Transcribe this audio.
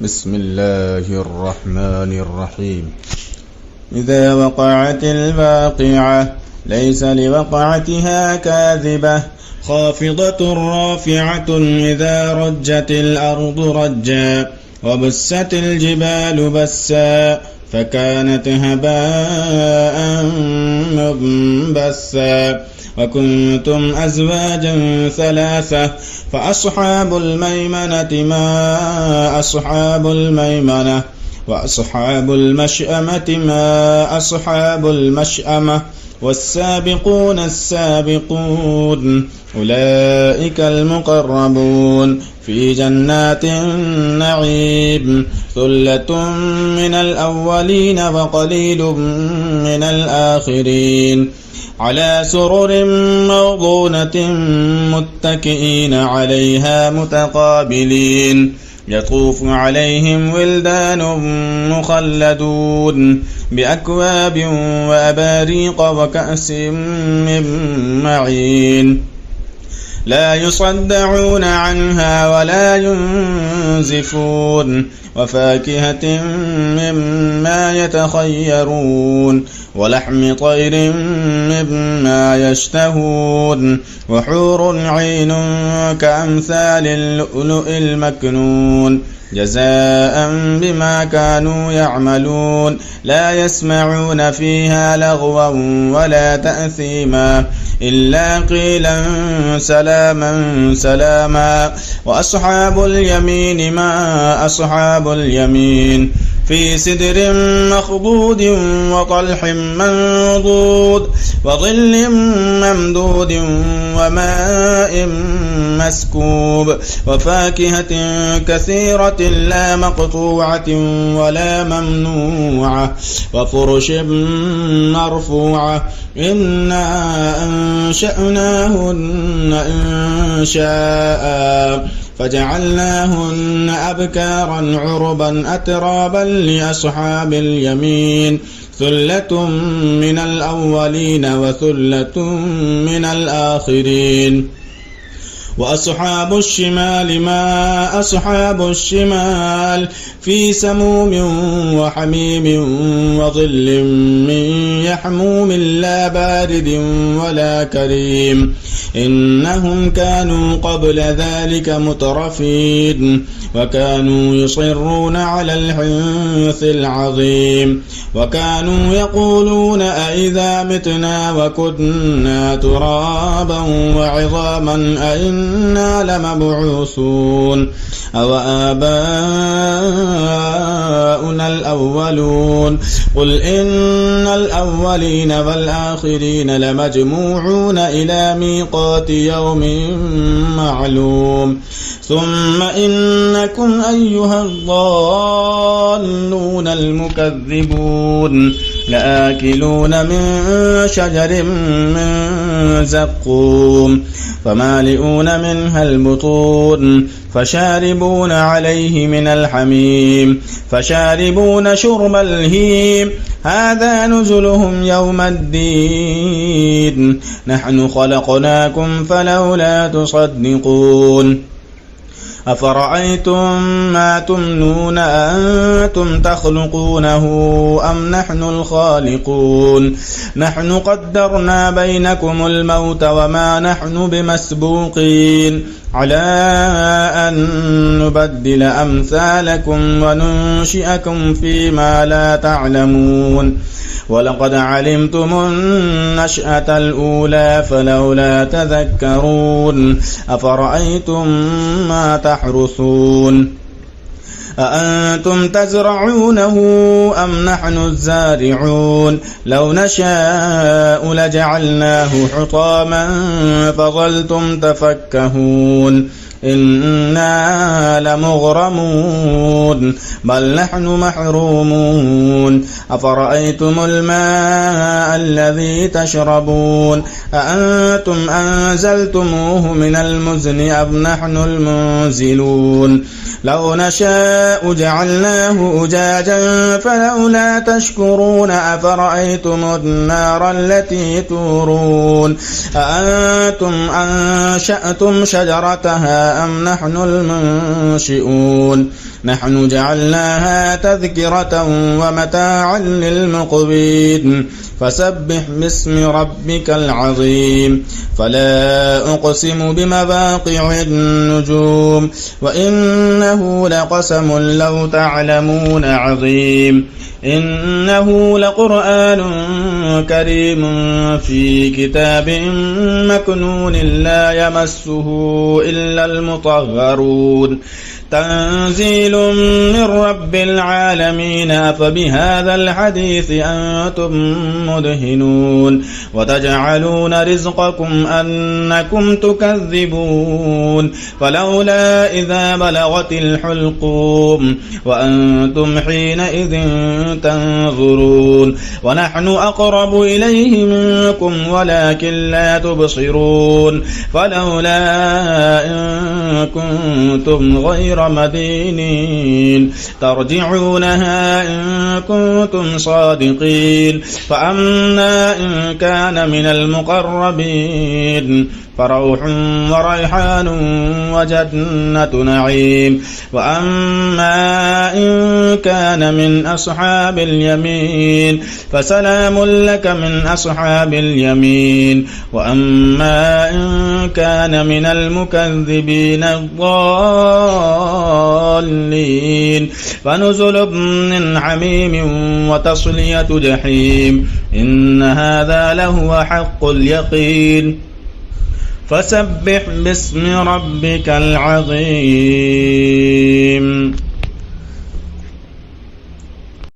بسم الله الرحمن الرحيم. إذا وقعت الواقعة ليس لوقعتها كاذبة خافضة رافعة إذا رجت الأرض رجا وبست الجبال بسا فكانت هباء منبثا وكنتم أزواجا ثلاثة فأصحاب الميمنة ما أصحاب الميمنة وأصحاب المشأمة ما أصحاب المشأمة والسابقون السابقون أولئك المقربون في جنات النعيم ثلة من الأولين وقليل من الآخرين على سرر موضونة متكئين عليها متقابلين يطوف عليهم ولدان مخلدون بأكواب وأباريق وكأس من معين لا يصدعون عنها ولا ينزفون وفاكهة مما يتخيرون ولحم طير مما يشتهون وحور عين كأمثال اللؤلؤ المكنون جزاء بما كانوا يعملون لا يسمعون فيها لغوا ولا تأثيما إلا قيلا سلاما سلاما وأصحاب اليمين ما أصحاب اليمين في سدر مخضود وطلح منضود وظل ممدود وماء مسكوب وفاكهة كثيرة لا مقطوعة ولا ممنوعة وفرش مرفوعة إنا أنشأناهن إنشاء فجعلناهن أبكارا عربا أترابا لأصحاب اليمين ثلة من الأولين وثلة من الآخرين وأصحاب الشمال ما أصحاب الشمال في سموم وحميم وظل من يحموم لا بارد ولا كريم إنهم كانوا قبل ذلك مترفين وكانوا يصرون على الحنث العظيم وكانوا يقولون أئذا متنا وكنا ترابا وعظاما أئنا لمبعوثون أو آباؤنا الأولون قل إن الأولين والآخرين لمجموعون إلى ميقات يوم معلوم ثم إنكم أيها الضالون المكذبون لآكلون من شجر من زقوم فمالئون منها البطون فشاربون عليه من الحميم فشاربون شرب الهيم هذا نزلهم يوم الدين نحن خلقناكم فلولا تصدقون أفرأيتم ما تمنون أنتم تخلقونه أم نحن الخالقون نحن قدرنا بينكم الموت وما نحن بمسبوقين على أن نبدل أمثالكم وننشئكم فيما لا تعلمون ولقد علمتم النشأة الأولى فلولا تذكرون أفرأيتم ما تحرثون أأنتم تزرعونه أم نحن الزارعون لو نشاء لجعلناه حطاما فظلتم تفكهون إنا لمغرمون بل نحن محرومون أفرأيتم الماء الذي تشربون أأنتم أنزلتموه من المزن أم نحن المنزلون لو نشاء جعلناه أجاجا فلولا تشكرون أفرأيتم النار التي تورون أأنتم أنشأتم شجرتها أم نحن المنشئون نحن جعلناها تذكرة ومتاعا للمقوين فسبح باسم ربك العظيم فلا أقسم بمواقع النجوم وإنه لقسم لو تعلمون عظيم إنه لقرآن كريم في كتاب مكنون لا يمسه إلا المطهرون تنزيل من رب العالمين أفبهذا الحديث أنتم مدهنون وتجعلون رزقكم أنكم تكذبون فلولا إذا بلغت الحلقوم وأنتم حينئذ تنظرون ونحن أقرب إليه منكم ولكن لا تبصرون فلولا إن كنتم غير مدينين ترجعونها إن كنتم صادقين فأما إن كان من المقربين فروح وريحان وجنة نعيم وأما إن كان من أصحاب اليمين فسلام لك من أصحاب اليمين وأما إن كان من المكذبين الضالين فنزل من حميم وتصلية جحيم إن هذا لهو حق اليقين فسبح باسم ربك العظيم